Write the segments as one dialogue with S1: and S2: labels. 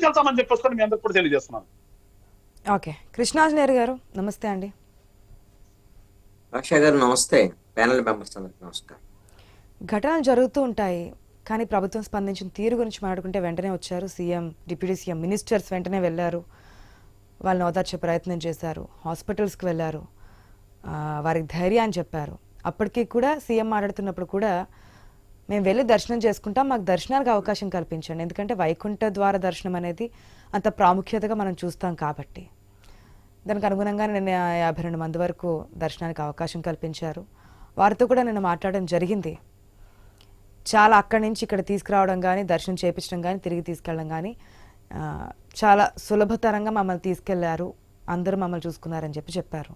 S1: వెళ్తామని చెప్పేసి మీ అందరికి కూడా తెలియజేస్తున్నాను.
S2: ఓకే, కృష్ణాంజనేయులు గారు నమస్తే అండి.
S3: అక్షయ్ గారు నమస్తే. ప్యానల్ మెంబర్స్ అందరికి నమస్కారం.
S2: ఘటనలు జరుగుతూ ఉంటాయి, కానీ ప్రభుత్వం స్పందించిన తీరు గురించి మాట్లాడుకుంటే వెంటనే వచ్చారు సీఎం, డిప్యూటీ సీఎం, మినిస్టర్స్ వెంటనే వెళ్ళారు, వాళ్ళని ఓదార్చే ప్రయత్నం చేశారు, హాస్పిటల్స్కి వెళ్ళారు, వారికి ధైర్యాన్ని చెప్పారు. అప్పటికీ కూడా సీఎం మాట్లాడుతున్నప్పుడు కూడా మేము వెళ్ళి దర్శనం చేసుకుంటాం, మాకు దర్శనానికి అవకాశం కల్పించండి, ఎందుకంటే వైకుంఠ ద్వార దర్శనం అనేది అంత ప్రాముఖ్యతగా మనం చూస్తాం కాబట్టి. దానికి అనుగుణంగా నిన్న 52 మంది వరకు దర్శనానికి అవకాశం కల్పించారు. వారితో కూడా నిన్న మాట్లాడడం జరిగింది. చాలా అక్కడి నుంచి ఇక్కడ తీసుకురావడం కానీ, దర్శనం చేయించడం కానీ, తిరిగి తీసుకెళ్ళడం కానీ చాలా సులభతరంగా మమ్మల్ని తీసుకెళ్లారు, అందరూ మమ్మల్ని చూసుకున్నారని చెప్పారు.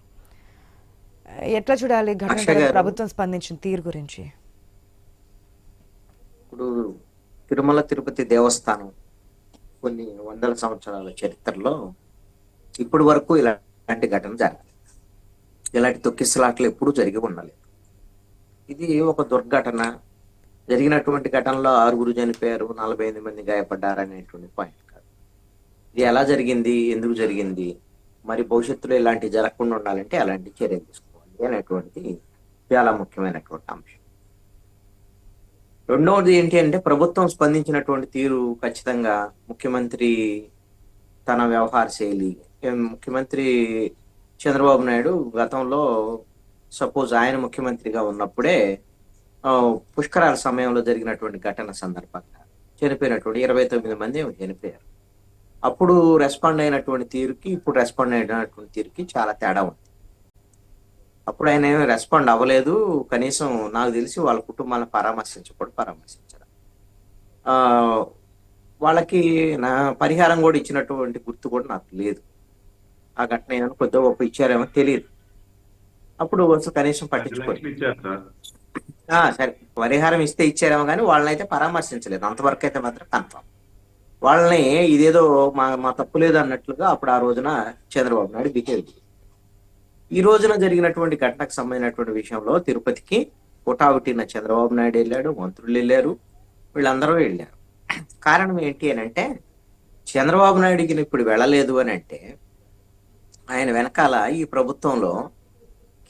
S2: ఎట్లా చూడాలి ఘటన, ప్రభుత్వం స్పందించిన తీరు గురించి?
S3: ఇప్పుడు తిరుమల తిరుపతి దేవస్థానం కొన్ని వందల సంవత్సరాల చరిత్రలో ఇప్పటి వరకు ఇలాంటి ఘటన జరగలేదు. ఇలాంటి తొక్కిసలాట్లు ఎప్పుడూ జరిగి ఉండలేదు. ఇది ఒక దుర్ఘటన. జరిగినటువంటి ఘటనలో 6 చనిపోయారు, 48 మంది గాయపడ్డారు అనేటువంటి పాయింట్ కాదు. ఇది ఎలా జరిగింది, ఎందుకు జరిగింది, మరి భవిష్యత్తులో ఇలాంటివి జరగకుండా ఉండాలంటే ఎలాంటి చర్యలు తీసుకోవాలి అనేటువంటిది చాలా ముఖ్యమైనటువంటి అంశం. రెండవది ఏంటి అంటే ప్రభుత్వం స్పందించినటువంటి తీరు ఖచ్చితంగా ముఖ్యమంత్రి తన వ్యవహార శైలి. ముఖ్యమంత్రి చంద్రబాబు నాయుడు గతంలో సపోజ్ ఆయన ముఖ్యమంత్రిగా ఉన్నప్పుడే పుష్కరాల సమయంలో జరిగినటువంటి ఘటన సందర్భంగా చనిపోయినటువంటి 29 మంది చనిపోయారు. అప్పుడు రెస్పాండ్ అయినటువంటి తీరుకి ఇప్పుడు రెస్పాండ్ అయినటువంటి తీరుకి చాలా తేడా ఉంది. అప్పుడు ఆయన ఏమీ రెస్పాండ్ అవ్వలేదు, కనీసం నాకు తెలిసి వాళ్ళ కుటుంబాలను పరామర్శించరు. వాళ్ళకి నా పరిహారం కూడా ఇచ్చినటువంటి గుర్తు కూడా నాకు లేదు. ఆ ఘటన ఏమైనా కొద్దిగా గొప్ప ఇచ్చారేమో తెలియదు. అప్పుడు కనీసం పట్టించుకోలేదు. సరే, పరిహారం ఇస్తే ఇచ్చారేమో కానీ వాళ్ళని అయితే పరామర్శించలేదు. అంతవరకు అయితే మాత్రం కన్ఫర్మ్. వాళ్ళని ఇదేదో మా తప్పు లేదు అన్నట్లుగా అప్పుడు ఆ రోజున చంద్రబాబు నాయుడు బిహేవ్. ఈ రోజున జరిగినటువంటి ఘటనకు సంబంధించినటువంటి విషయంలో తిరుపతికి హుటాహుటిన చంద్రబాబు నాయుడు వెళ్ళాడు, మంత్రులు వెళ్ళారు, వీళ్ళందరూ వెళ్ళారు. కారణం ఏంటి అని అంటే, చంద్రబాబు నాయుడికి ఇప్పుడు వెళ్ళలేదు అని అంటే ఆయన వెనకాల ఈ ప్రభుత్వంలో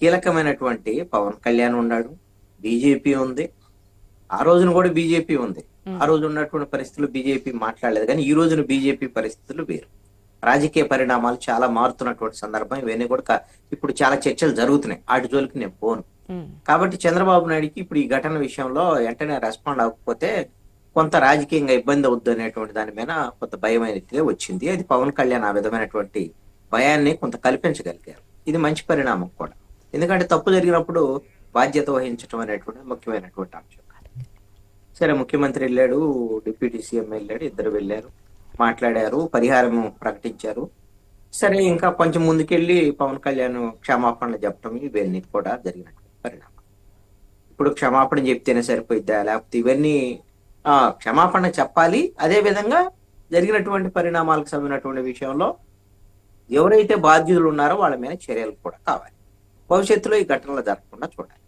S3: కీలకమైనటువంటి పవన్ కళ్యాణ్ ఉన్నాడు, బీజేపీ ఉంది. ఆ రోజున కూడా బీజేపీ ఉంది. ఆ రోజు ఉన్నటువంటి పరిస్థితులు బీజేపీ మాట్లాడలేదు. కానీ ఈ రోజున బీజేపీ పరిస్థితులు వేరు. రాజకీయ పరిణామాలు చాలా మారుతున్నటువంటి సందర్భం. ఇవన్నీ కూడా ఇప్పుడు చాలా చర్చలు జరుగుతున్నాయి. వాటి జోలికి నేను పోను. కాబట్టి చంద్రబాబు నాయుడికి ఇప్పుడు ఈ ఘటన విషయంలో వెంటనే రెస్పాండ్ అవ్వకపోతే కొంత రాజకీయంగా ఇబ్బంది అవుద్దు అనేటువంటి దాని మీద కొంత భయం అయితే వచ్చింది. అది పవన్ కళ్యాణ్ ఆ విధమైనటువంటి భయాన్ని కొంత కల్పించగలిగారు. ఇది మంచి పరిణామం కూడా. ఎందుకంటే తప్పు జరిగినప్పుడు బాధ్యత వహించడం అనేటువంటి ముఖ్యమైనటువంటి అంశం. సరే, ముఖ్యమంత్రి వెళ్ళాడు, డిప్యూటీ సీఎం వెళ్ళాడు, ఇద్దరు వెళ్ళారు, మాట్లాడారు, పరిహారం ప్రకటించారు. సరే, ఇంకా కొంచెం ముందుకెళ్ళి పవన్ కళ్యాణ్ క్షమాపణలు చెప్పడం ఇవన్నీ కూడా జరిగినటువంటి పరిణామం. ఇప్పుడు క్షమాపణ చెప్తేనే సరిపోయిద్దా, లేకపోతే ఇవన్నీ క్షమాపణ చెప్పాలి. అదే విధంగా జరిగినటువంటి పరిణామాలకు సంబంధించినటువంటి విషయంలో ఎవరైతే బాధ్యులు ఉన్నారో వాళ్ళ మీద చర్యలు కూడా కావాలి. భవిష్యత్తులో ఈ ఘటనలు జరగకుండా చూడాలి.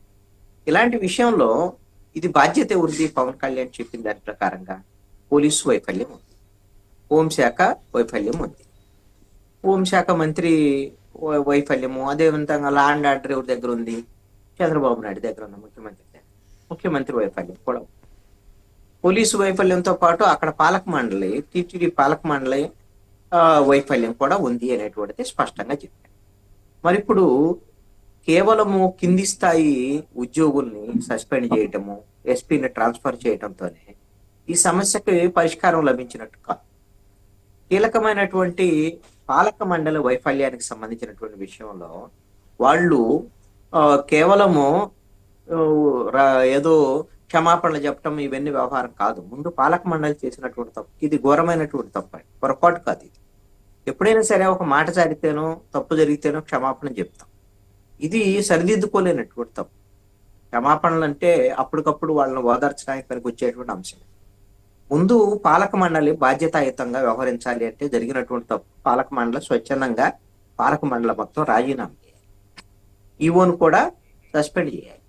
S3: ఇలాంటి విషయంలో ఇది బాధ్యత ఎవరిది? పవన్ కళ్యాణ్ చెప్పిన దాని ప్రకారంగా పోలీసు వైఫల్యం ఉంది, హోంశాఖ వైఫల్యం ఉంది, హోంశాఖ మంత్రి వైఫల్యము, అదేవిధంగా లా అండ్ ఆర్డర్ ఎవరి దగ్గర ఉంది? చంద్రబాబు నాయుడు దగ్గర ఉంది, ముఖ్యమంత్రి వైఫల్యం కూడా ఉంది. పోలీసు వైఫల్యంతో పాటు అక్కడ పాలక మండలి, టీటీడీ పాలక మండలి వైఫల్యం కూడా ఉంది అనేటువంటిది స్పష్టంగా చెప్పారు. మరి ఇప్పుడు కేవలము కింది స్థాయి ఉద్యోగుల్ని సస్పెండ్ చేయటము, ఎస్పీని ట్రాన్స్ఫర్ చేయడంతోనే ఈ సమస్యకి పరిష్కారం లభించినట్టు కాదు. కీలకమైనటువంటి పాలక మండలి వైఫల్యానికి సంబంధించినటువంటి విషయంలో వాళ్ళు కేవలము ఏదో క్షమాపణలు చెప్పడం ఇవన్నీ వ్యవహారం కాదు. ముందు పాలక మండలి చేసినటువంటి తప్పు, ఇది ఘోరమైనటువంటి తప్పు, పొరపాటు కాదు ఇది. ఎప్పుడైనా సరే ఒక మాట జరిగితేనో తప్పు జరిగితేనో క్షమాపణ చెప్తాం. ఇది సరిదిద్దుకోలేనటువంటి తప్పు. క్షమాపణలు అంటే అప్పటికప్పుడు వాళ్ళని ఓదార్చడానికి పనికి వచ్చేటువంటి అంశం. ముందు పాలక మండలి బాధ్యతాయుతంగా వ్యవహరించాలి. అంటే జరిగినటువంటి తప్పు పాలక మండలి స్వచ్ఛందంగా పాలక మండలి మొత్తం రాజీనామా చేయాలి, ఈవోను కూడా సస్పెండ్ చేయాలి.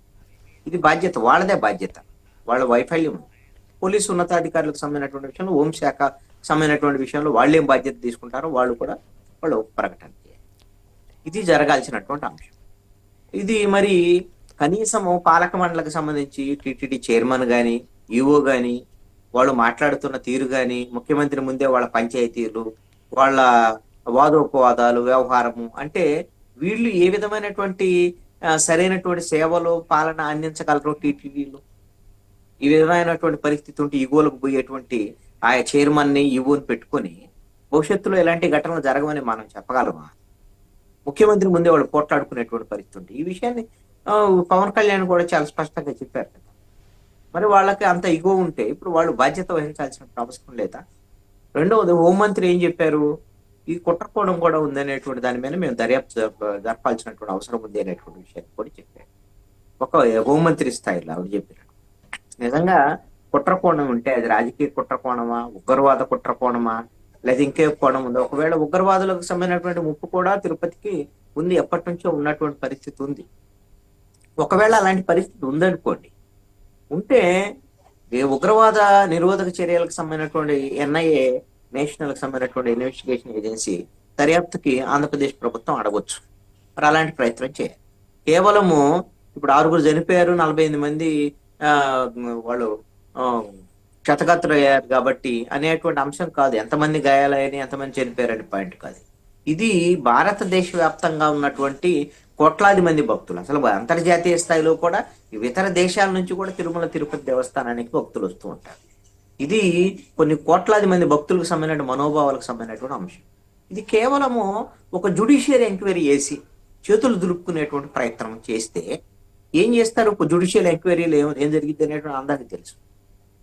S3: ఇది బాధ్యత, వాళ్ళదే బాధ్యత. వాళ్ళ వైఫల్యం పోలీసు ఉన్నతాధికారులకు సంబంధించినటువంటి విషయంలో హోంశాఖ సంబంధించినటువంటి విషయంలో వాళ్ళు ఏం బాధ్యత తీసుకుంటారో వాళ్ళు కూడా వాళ్ళు ప్రకటన చేయాలి. ఇది జరగాల్సినటువంటి అంశం. ఇది మరి కనీసము పాలక మండలికి సంబంధించి టిటిడి చైర్మన్ కానీ ఈఓ కానీ వాళ్ళు మాట్లాడుతున్న తీరు కానీ ముఖ్యమంత్రి ముందే వాళ్ళ పంచాయతీలు వాళ్ళ వాదోపవాదాలు వ్యవహారము అంటే వీళ్ళు ఏ విధమైనటువంటి సరైనటువంటి సేవలు పాలన అందించగలరు టీటీడీలు? ఈ విధమైనటువంటి పరిస్థితి ఉంటే ఈగోలకు పోయేటువంటి ఆ చైర్మన్ ని ఈవోని పెట్టుకొని భవిష్యత్తులో ఎలాంటి ఘటనలు జరగవని మనం చెప్పగలమా? ముఖ్యమంత్రి ముందే వాళ్ళు పోట్లాడుకునేటువంటి పరిస్థితి ఉంది. ఈ విషయాన్ని పవన్ కళ్యాణ్ కూడా చాలా స్పష్టంగా చెప్పారు కదా. మరి వాళ్ళకి అంత ఇగో ఉంటే ఇప్పుడు వాళ్ళు బాధ్యత వహించాల్సిన అవసరం లేదా? రెండవది హోంమంత్రి ఏం చెప్పారు, ఈ కుట్రకోణం కూడా ఉందనేటువంటి దాని మీద మేము దర్యాప్తు జరపాల్సినటువంటి అవసరం ఉంది అనేటువంటి విషయాన్ని కూడా చెప్పారు. ఒక హోంమంత్రి స్థాయిలో ఆవిడ చెప్పినట్టు నిజంగా కుట్రకోణం ఉంటే అది రాజకీయ కుట్రకోణమా, ఉగ్రవాద కుట్రకోణమా, లేదా ఇంకే కోణం ఉందో? ఒకవేళ ఉగ్రవాదులకు సంబంధించినటువంటి ముప్పు కూడా తిరుపతికి ఉంది, ఎప్పటి నుంచో ఉన్నటువంటి పరిస్థితి ఉంది. ఒకవేళ అలాంటి పరిస్థితి ఉందనుకోండి, ఉంటే ఉగ్రవాద నిరోధక చర్యలకు సంబంధించినటువంటి ఎన్ఐఏ నేషనల్ కి సంబంధించినటువంటి ఇన్వెస్టిగేషన్ ఏజెన్సీ దర్యాప్తుకి ఆంధ్రప్రదేశ్ ప్రభుత్వం అడగొచ్చు. మరి అలాంటి ప్రయత్నం చేయాలి. కేవలము ఇప్పుడు 6 చనిపోయారు, 48 మంది వాళ్ళు క్షతగాత్రులయ్యారు కాబట్టి అనేటువంటి అంశం కాదు. ఎంతమంది గాయాలయ్యని ఎంతమంది చనిపోయారనే పాయింట్ కాదు. ఇది భారతదేశ వ్యాప్తంగా ఉన్నటువంటి కోట్లాది మంది భక్తులు, అసలు అంతర్జాతీయ స్థాయిలో కూడా ఇతర దేశాల నుంచి కూడా తిరుమల తిరుపతి దేవస్థానానికి భక్తులు వస్తూ ఉంటారు. ఇది కొన్ని కోట్లాది మంది భక్తులకు సంబంధించిన మనోభావాలకు సంబంధించినటువంటి అంశం. ఇది కేవలము ఒక జ్యుడిషియల్ ఎంక్వైరీ చేసి చేతులు దులుపుకునేటువంటి ప్రయత్నం చేస్తే ఏం చేస్తారు? ఒక జ్యుడిషియల్ ఎంక్వైరీలో ఏం జరిగింది అనేటువంటి అందరికీ తెలుసు.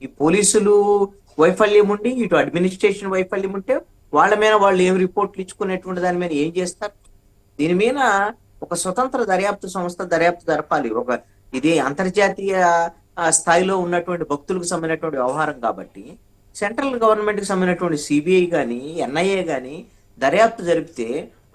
S3: ఈ పోలీసులు వైఫల్యం ఉండి ఇటు అడ్మినిస్ట్రేషన్ వైఫల్యం ఉంటే వాళ్ళ మీద వాళ్ళు ఏం రిపోర్ట్లు ఇచ్చుకునేటువంటి దాని మీద ఏం చేస్తారు? దీని మీద ఒక స్వతంత్ర దర్యాప్తు సంస్థ దర్యాప్తు జరపాలి. ఇది అంతర్జాతీయ స్థాయిలో ఉన్నటువంటి భక్తులకు సంబంధించినటువంటి వ్యవహారం కాబట్టి సెంట్రల్ గవర్నమెంట్ కి సంబంధించినటువంటి సిబిఐ కానీ ఎన్ఐఏ కానీ దర్యాప్తు జరిపితే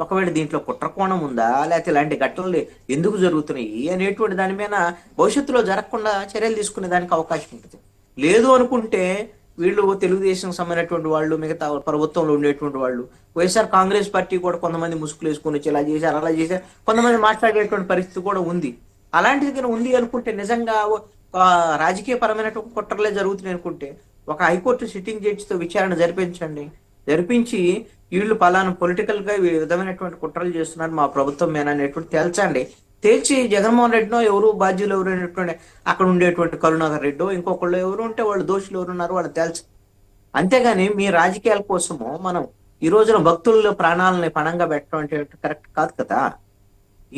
S3: ఒకవేళ దీంట్లో కుట్రకోణం ఉందా, లేకపోతే ఇలాంటి ఘటనలు ఎందుకు జరుగుతున్నాయి అనేటువంటి దాని మీద భవిష్యత్తులో జరగకుండా చర్యలు తీసుకునే దానికి అవకాశం ఉంటుంది. లేదు అనుకుంటే వీళ్ళు తెలుగుదేశం సంబంధించినటువంటి వాళ్ళు, మిగతా ప్రభుత్వంలో ఉండేటువంటి వాళ్ళు, వైఎస్ఆర్ కాంగ్రెస్ పార్టీ కూడా కొంతమంది ముసుగులు వేసుకుని వచ్చి ఇలా చేశారు అలా చేశారు కొంతమంది మాట్లాడేటువంటి పరిస్థితి కూడా ఉంది. అలాంటిది ఉంది అనుకుంటే నిజంగా రాజకీయ పరమైనటువంటి కుట్రలే జరుగుతున్నాయి అనుకుంటే ఒక హైకోర్టు సిట్టింగ్ జడ్జితో విచారణ జరిపించి వీళ్ళు పలానా పొలిటికల్ గా ఈ విధమైనటువంటి కుట్రలు చేస్తున్నారు మా ప్రభుత్వం మీద అనేటువంటి తేల్చి జగన్మోహన్ రెడ్డినో ఎవరు బాధ్యులు ఎవరు అనేటువంటి అక్కడ ఉండేటువంటి కరుణాకర్ రెడ్డో ఇంకొకళ్ళు ఎవరు ఉంటే వాళ్ళు దోషులు ఎవరు ఉన్నారు వాళ్ళు తేల్చు. అంతేగాని మీ రాజకీయాల కోసము మనం ఈ రోజున భక్తుల ప్రాణాలని పణంగా పెట్టడం అంటే కరెక్ట్ కాదు కదా.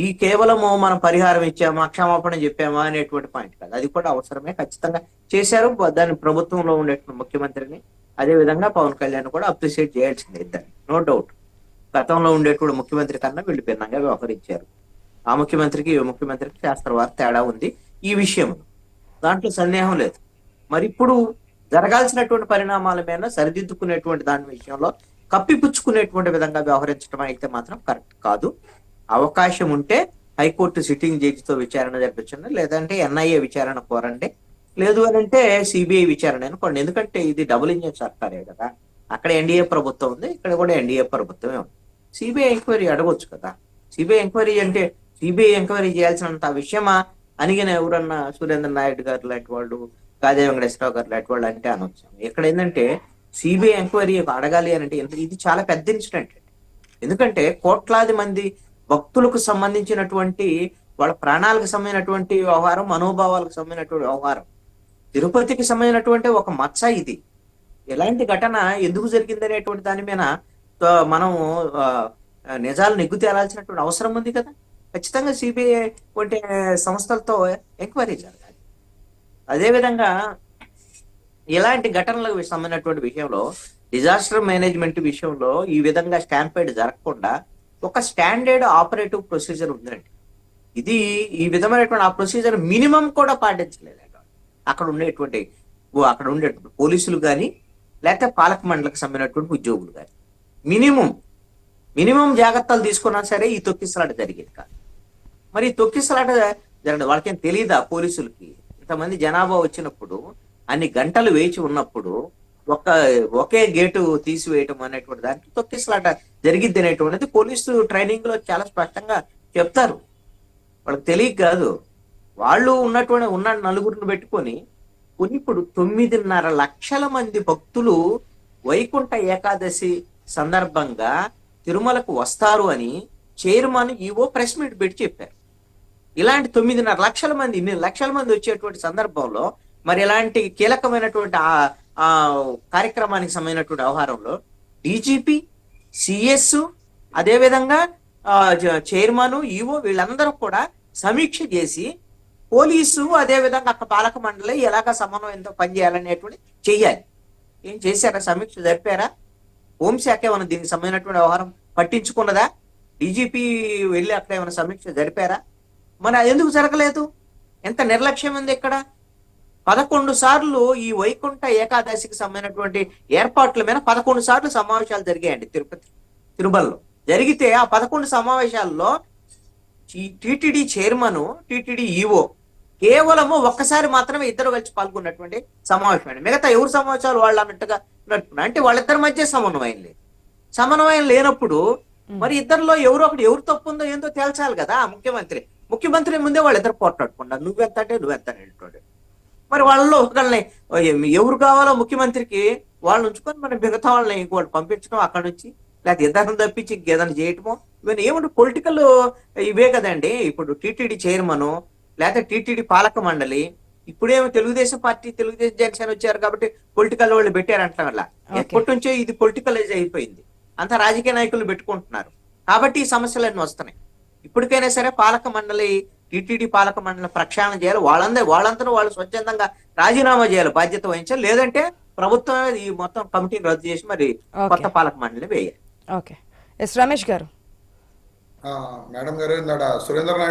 S3: ఈ కేవలము మనం పరిహారం ఇచ్చామా క్షమాపణ చెప్పామా అనేటువంటి పాయింట్ కాదు. అది కూడా అవసరమే, ఖచ్చితంగా చేశారు. దాని ప్రభుత్వంలో ఉండేటువంటి ముఖ్యమంత్రిని అదే విధంగా పవన్ కళ్యాణ్ కూడా అప్రిషియేట్ చేయాల్సిందే ఇద్దరిని, నో డౌట్. గతంలో ఉండేటువంటి ముఖ్యమంత్రి కన్నా వీళ్ళు భిన్నంగా వ్యవహరించారు. ఆ ముఖ్యమంత్రికి ఈ ముఖ్యమంత్రికి శాస్త్రవాద తేడా ఉంది ఈ విషయంలో, దాంట్లో సందేహం లేదు. మరి ఇప్పుడు జరగాల్సినటువంటి పరిణామాల మీద సరిదిద్దుకునేటువంటి దాని విషయంలో కప్పిపుచ్చుకునేటువంటి విధంగా వ్యవహరించడం అయితే మాత్రం కరెక్ట్ కాదు. అవకాశం ఉంటే హైకోర్టు సిట్టింగ్ జడ్జితో విచారణ జరిపించండి, లేదంటే ఎన్ఐఏ విచారణ కోరండి, లేదు అని అంటే సిబిఐ విచారణ అనుకోండి. ఎందుకంటే ఇది డబుల్ ఇంజిన్ సర్కారే కదా. అక్కడ ఎన్డీఏ ప్రభుత్వం ఉంది, ఇక్కడ కూడా ఎన్డీఏ ప్రభుత్వమే ఉంది. సిబిఐ ఎంక్వైరీ అడగొచ్చు కదా. సిబిఐ ఎంక్వైరీ అంటే సిబిఐ ఎంక్వైరీ చేయాల్సినంత విషయమా అనిగిన ఎవరన్నా సురేంద్ర నాయుడు గారు లాంటి వాళ్ళు, గాదే వెంకటేశ్వరరావు గారు లాంటి వాళ్ళు అంటే అనొచ్చు. ఇక్కడ ఏంటంటే సిబిఐ ఎంక్వైరీ అడగాలి అని అంటే ఇది చాలా పెద్ద ఇన్సిడెంట్. ఎందుకంటే కోట్లాది మంది భక్తులకు సంబంధించినటువంటి వాళ్ళ ప్రాణాలకు సంబంధించినటువంటి వ్యవహారం, మనోభావాలకు సంబంధించినటువంటి వ్యవహారం, తిరుపతికి సంబంధించినటువంటి ఒక మచ్చ ఇది. ఎలాంటి ఘటన ఎందుకు జరిగింది అనేటువంటి దాని మీద మనం నిజాలు నెగ్గు తేలాల్సినటువంటి అవసరం ఉంది కదా. ఖచ్చితంగా సిబిఐ వంటి సంస్థలతో ఎంక్వైరీ జరగాలి. అదేవిధంగా ఇలాంటి ఘటనలకు సంబంధించినటువంటి విషయంలో డిజాస్టర్ మేనేజ్మెంట్ విషయంలో ఈ విధంగా స్టాంపేడ్ జరగకుండా ఒక స్టాండర్డ్ ఆపరేటివ్ ప్రొసీజర్ ఉందండి. ఇది ఈ విధమైనటువంటి ఆ ప్రొసీజర్ మినిమం కూడా పాటించలేదు అక్కడ ఉండేటువంటి పోలీసులు కానీ లేకపోతే పాలక మండలికి సంబంధించినటువంటి ఉద్యోగులు కానీ. మినిమం జాగ్రత్తలు తీసుకున్నా సరే ఈ తొక్కిసలాట జరిగేది కాదు. మరి ఈ తొక్కిసలాట జరగదు. వాళ్ళకేం తెలియదా పోలీసులకి? ఇంతమంది జనాభా వచ్చినప్పుడు, అన్ని గంటలు వేచి ఉన్నప్పుడు ఒకే గేటు తీసివేయటం అనేటువంటి దానికి తొక్కిసలాట జరిగిద్ది అనేటువంటిది పోలీసు ట్రైనింగ్ లో చాలా స్పష్టంగా చెప్తారు. వాళ్ళకి తెలియక కాదు, వాళ్ళు ఉన్న నలుగురిని పెట్టుకొని ఇప్పుడు 9.5 లక్షల మంది భక్తులు వైకుంఠ ఏకాదశి సందర్భంగా తిరుమలకు వస్తారు అని చైర్మన్ ఈవో ప్రెస్ మీట్ పెట్టి చెప్పారు. ఇలాంటి 9.5 లక్షల మంది, ఇన్ని లక్షల మంది వచ్చేటువంటి సందర్భంలో మరి ఇలాంటి కీలకమైనటువంటి ఆ కార్యక్రమానికి సంబంధించినటువంటి వ్యవహారంలో డీజీపీ, సిఎస్, అదేవిధంగా చైర్మన్, ఈవో వీళ్ళందరూ కూడా సమీక్ష చేసి పోలీసు అదేవిధంగా అక్కడ పాలక మండలి ఎలాగ సమన్వయంతో పనిచేయాలనేటువంటి చెయ్యాలి. ఏం చేశారా? సమీక్ష జరిపారా? హోంశాఖ ఏమైనా దీనికి సంబంధించినటువంటి వ్యవహారం పట్టించుకున్నదా? డీజీపీ వెళ్ళి అక్కడ ఏమైనా సమీక్ష జరిపారా? మరి అది ఎందుకు జరగలేదు? ఎంత నిర్లక్ష్యం ఉంది ఇక్కడ. 11 సార్లు ఈ వైకుంఠ ఏకాదశికి సంబంధించినటువంటి ఏర్పాట్ల మీద 11 సార్లు సమావేశాలు జరిగాయండి తిరుమలలో. జరిగితే ఆ 11 సమావేశాల్లో టిటిడి చైర్మన్, టిటిడి ఈవో కేవలము ఒక్కసారి మాత్రమే ఇద్దరు కలిసి పాల్గొన్నటువంటి సమావేశం అండి. మిగతా ఎవరు సమావేశాలు వాళ్ళు అన్నట్టుగా అంటే వాళ్ళిద్దరి మధ్య సమన్వయం లేదు. సమన్వయం లేనప్పుడు మరి ఇద్దరిలో ఎవరు తప్పు ఉందో ఏందో తేల్చాలి కదా. ముఖ్యమంత్రి ముందే వాళ్ళిద్దరు పోట్లాడుకున్నారు, నువ్వెంత అంటే నువ్వెంత అంటాడు. మరి వాళ్ళలో ఒకళ్ళని ఎవరు కావాలో ముఖ్యమంత్రికి వాళ్ళని ఉంచుకొని మనం మిగతా వాళ్ళని ఇంకోటి పంపించడం అక్కడ నుంచి, లేకపోతే ఇద్దరిని తప్పించి ఇంకేదైనా చేయటమో, ఇవన్నీ ఏమంటే పొలిటికల్ ఇవే కదండి. ఇప్పుడు టీటీడీ చైర్మన్ లేకపోతే టీటీడీ పాలక మండలి, ఇప్పుడేమో తెలుగుదేశం జనసేన వచ్చారు కాబట్టి పొలిటికల్ వాళ్ళు పెట్టారంటాం. వల్ల ఎప్పటి నుంచో ఇది పొలిటికలైజ్ అయిపోయింది, అంతా రాజకీయ నాయకులు పెట్టుకుంటున్నారు కాబట్టి ఈ సమస్యలన్నీ వస్తున్నాయి. ఇప్పటికైనా సరే పాలక మండలి, టీటీడీ పాలక మండలి ప్రక్షాళన చేయాలి. వాళ్ళంతా వాళ్ళు స్వచ్ఛందంగా రాజీనామా చేయాలి, బాధ్యత వహించాలి. లేదంటే ప్రభుత్వం ఈ మొత్తం కమిటీని రద్దు చేసి మరి కొత్త పాలక మండలిని వేయాలి.
S2: ఓకే, ఎస్ రమేష్ గారు.
S4: మేడం గారు, సురేంద్ర నాయుడు